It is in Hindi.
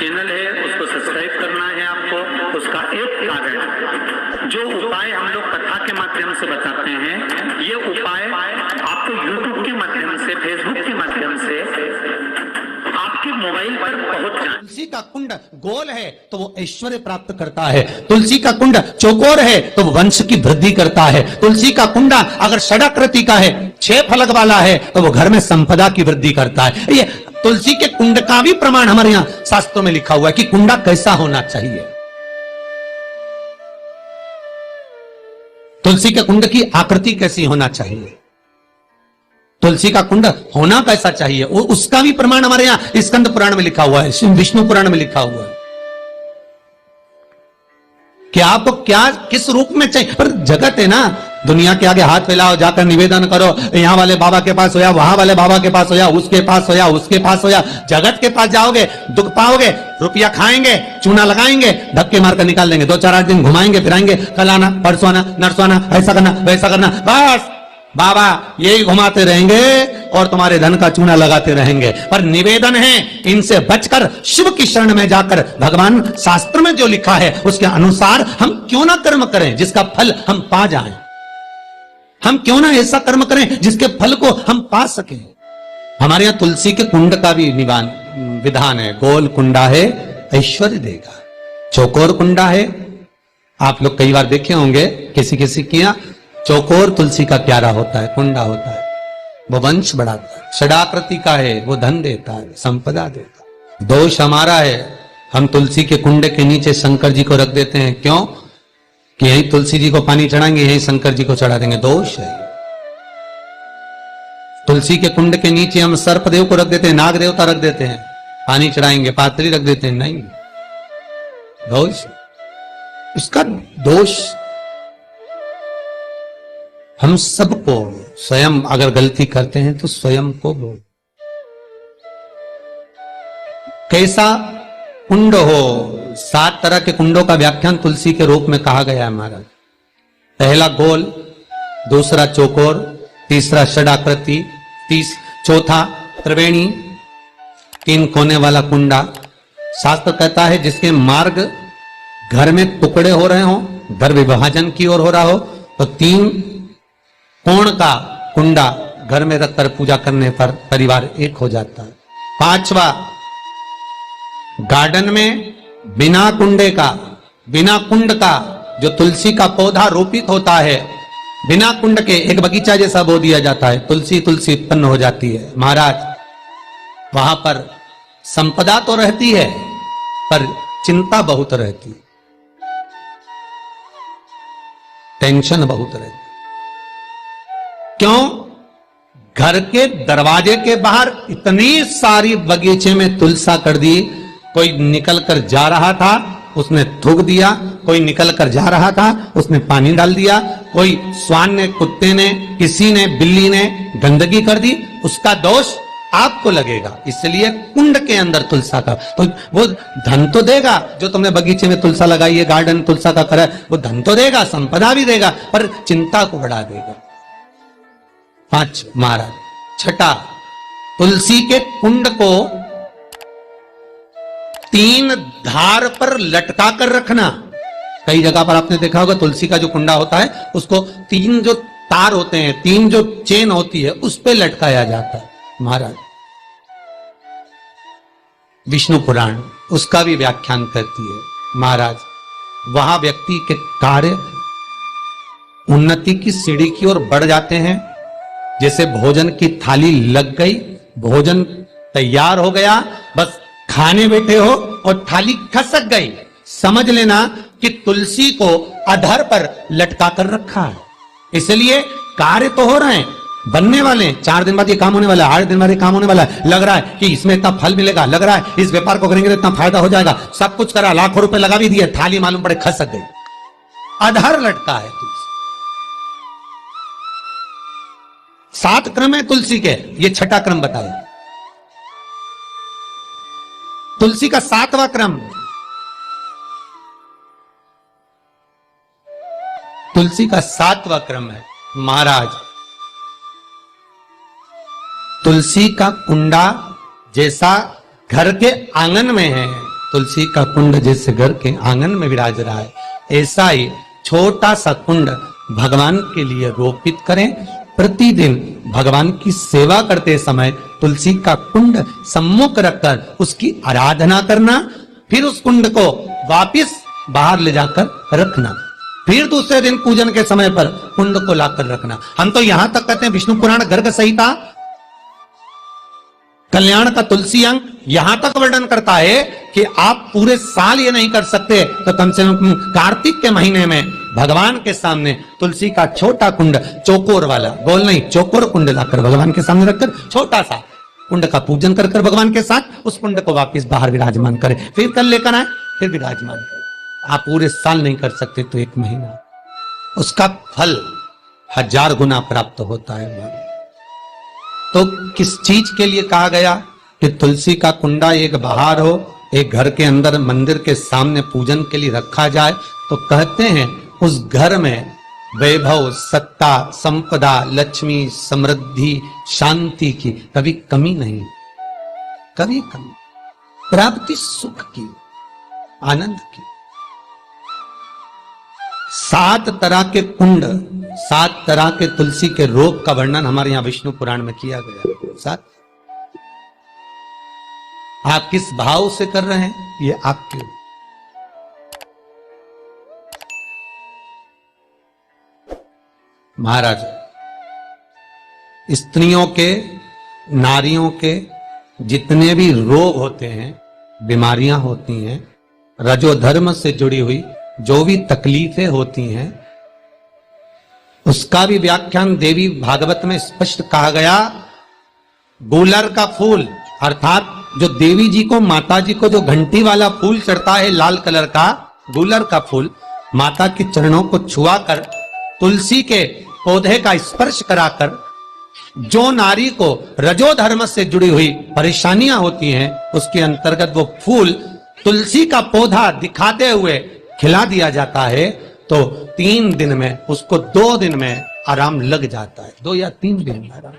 चैनल है उसको सब्सक्राइब करना है आपको। उसका एक कारण, जो उपाय हम लोग कथा के माध्यम से बताते हैं, ये उपाय आपको यूट्यूब के माध्यम से, फेसबुक के माध्यम से आपके मोबाइल पर पहुंच जाए। तुलसी का कुंड गोल है तो वो ऐश्वर्य प्राप्त करता है। तुलसी का कुंड चौकोर है तो वो वंश की वृद्धि करता है। तुलसी का कुंडा अगर षडाकृति का है, 6 फलक वाला है, तो वो घर में संपदा की वृद्धि करता है। ये तुलसी के कुंड का भी प्रमाण हमारे यहां शास्त्रों में लिखा हुआ है कि कुंडा कैसा होना चाहिए। तुलसी के कुंड की आकृति कैसी होना चाहिए, तुलसी का कुंड होना कैसा चाहिए, वो उसका भी प्रमाण हमारे यहां स्कंद पुराण में लिखा हुआ है, विष्णु पुराण में लिखा हुआ है कि आपको क्या किस रूप में चाहिए। पर जगत है ना, दुनिया के आगे हाथ फैलाओ, जाकर निवेदन करो, यहां वाले बाबा के पास होया, वहां वाले बाबा के पास होया, उसके पास होया, उसके पास होया। जगत के पास जाओगे दुख पाओगे, रुपया खाएंगे, चूना लगाएंगे, धक्के मारकर निकाल देंगे, 2-4 दिन घुमाएंगे फिराएंगे, कल आना परसों आना नरसों आना, ऐसा करना वैसा करना, बस बाबा यही घुमाते रहेंगे और तुम्हारे धन का चूना लगाते रहेंगे। पर निवेदन है, इनसे बचकर शिव की शरण में जाकर भगवान शास्त्र में जो लिखा है उसके अनुसार हम क्यों ना कर्म करें जिसका फल हम पा जाएं। हम क्यों ना ऐसा कर्म करें जिसके फल को हम पा सकें। हमारे यहां तुलसी के कुंड का भी विधान है। गोल कुंडा है ऐश्वर्य देगा, चौकोर कुंडा है, आप लोग कई बार देखे होंगे किसी किसी के यहां चौकोर तुलसी का प्यारा होता है, कुंडा होता है, वो वंश बढ़ाता है। षडाकृति का है, वो धन देता है, संपदा देता है। दोष हमारा है, हम तुलसी के कुंड के नीचे शंकर जी को रख देते हैं। क्यों? कि यही तुलसी जी को पानी चढ़ाएंगे, यही शंकर जी को चढ़ा देंगे। दोष है। तुलसी के कुंड के नीचे हम सर्पदेव को रख देते हैं, नाग देवता रख देते हैं, पानी चढ़ाएंगे, पात्री रख देते हैं, नहीं, दोष। इसका दोष हम सबको, स्वयं अगर गलती करते हैं तो स्वयं को वो कैसा कुंड हो। 7 तरह के कुंडों का व्याख्यान तुलसी के रूप में कहा गया है महाराज। पहला गोल, दूसरा चौकोर, तीसरा षडाकृति, चौथा त्रिवेणी, 3 कोने वाला कुंडा। शास्त्र कहता है जिसके मार्ग घर में टुकड़े हो रहे हो, घर विभाजन की ओर हो रहा हो, तो 3 कोण का कुंडा घर में रखकर पूजा करने पर परिवार एक हो जाता है। 5वां, गार्डन में बिना कुंडे का, बिना कुंड का जो तुलसी का पौधा रोपित होता है, बिना कुंड के एक बगीचा जैसा बो दिया जाता है, तुलसी तुलसी उत्पन्न हो जाती है। महाराज वहां पर संपदा तो रहती है पर चिंता बहुत रहती है, टेंशन बहुत रहती है। क्यों? घर के दरवाजे के बाहर इतनी सारी बगीचे में तुलसा कर दी। कोई निकल कर जा रहा था उसने थूक दिया, कोई निकल कर जा रहा था उसने पानी डाल दिया, कोई श्वान ने, कुत्ते ने, किसी ने, बिल्ली ने गंदगी कर दी, उसका दोष आपको लगेगा। इसलिए कुंड के अंदर तुलसा का, तो वो धन तो देगा, जो तुमने बगीचे में तुलसा लगाई है, गार्डन तुलसा का करा, वो धन तो देगा, संपदा भी देगा, पर चिंता को बढ़ा देगा। 5 महाराज। 6, तुलसी के कुंड को 3 धार पर लटका कर रखना। कई जगह पर आपने देखा होगा तुलसी का जो कुंडा होता है उसको 3 जो तार होते हैं, 3 जो चेन होती है, उस पे लटकाया जाता है। महाराज विष्णु पुराण उसका भी व्याख्यान करती है। महाराज वहां व्यक्ति के कार्य उन्नति की सीढ़ी की ओर बढ़ जाते हैं। जैसे भोजन की थाली लग गई, भोजन तैयार हो गया, बस खाने बैठे हो और थाली खसक गई, समझ लेना कि तुलसी को अधर पर लटका कर रखा है। इसलिए कार्य तो हो रहे हैं, बनने वाले हैं, 4 दिन बाद ये काम होने वाला है, 8 दिन बाद ये काम होने वाला है, लग रहा है कि इसमें इतना फल मिलेगा, लग रहा है इस व्यापार को करेंगे तो इतना फायदा हो जाएगा, सब कुछ करा, लाखों रुपए लगा भी दिए, थाली मालूम पड़े खसक गई, अधर लटका है तुलसी। 7 क्रम है तुलसी के, ये 6ठा क्रम बताया। तुलसी का 7वां क्रम, तुलसी का 7वां क्रम है महाराज। तुलसी का कुंडा जैसा घर के आंगन में है, तुलसी का कुंड जैसे घर के आंगन में विराज रहा है, ऐसा ही छोटा सा कुंड भगवान के लिए रोपित करें। प्रतिदिन भगवान की सेवा करते समय तुलसी का कुंड सम्मुख रखकर उसकी आराधना करना, फिर उस कुंड को वापिस बाहर ले जाकर रखना, फिर दूसरे दिन पूजन के समय पर कुंड को लाकर रखना। हम तो यहां तक कहते हैं विष्णु पुराण गर्ग संहिता कल्याण का तुलसी अंक यहां तक वर्णन करता है कि आप पूरे साल ये नहीं कर सकते तो कम से कम कार्तिक के महीने में भगवान के सामने तुलसी का छोटा कुंड, चौकोर वाला, गोल नहीं, चौकोर कुंड लाकर भगवान के सामने रखकर छोटा सा कुंड का पूजन कर भगवान के साथ उस कुंड को वापस बाहर विराजमान करें, फिर कल लेकर आए, फिर विराजमान करें। आप पूरे साल नहीं कर सकते तो एक महीना, उसका फल 1000 गुना प्राप्त होता है। तो किस चीज के लिए कहा गया कि तुलसी का कुंडा एक बाहर हो, एक घर के अंदर मंदिर के सामने पूजन के लिए रखा जाए? तो कहते हैं उस घर में वैभव, सत्ता, संपदा, लक्ष्मी, समृद्धि, शांति की कभी कमी नहीं, कभी कमी, प्राप्ति सुख की, आनंद की। 7 तरह के कुंड, 7 तरह के तुलसी के रोग का वर्णन हमारे यहां विष्णु पुराण में किया गया। 7 आप किस भाव से कर रहे हैं ये आपके ऊपर। महाराज, स्त्रियों के, नारियों के जितने भी रोग होते हैं, बीमारियां होती हैं, रजोधर्म से जुड़ी हुई जो भी तकलीफें होती हैं, उसका भी व्याख्यान देवी भागवत में स्पष्ट कहा गया। गूलर का फूल, अर्थात जो देवी जी को, माता जी को जो घंटी वाला फूल चढ़ता है लाल कलर का, गूलर का फूल, माता के चरणों को छुआकर, तुलसी के पौधे का स्पर्श कराकर, जो नारी को रजोधर्म से जुड़ी हुई परेशानियां होती हैं उसके अंतर्गत वो फूल, तुलसी का पौधा दिखाते हुए खिला दिया जाता है, तो 3 दिन में उसको 2 दिन में आराम लग जाता है, 2 या 3 दिन में आराम।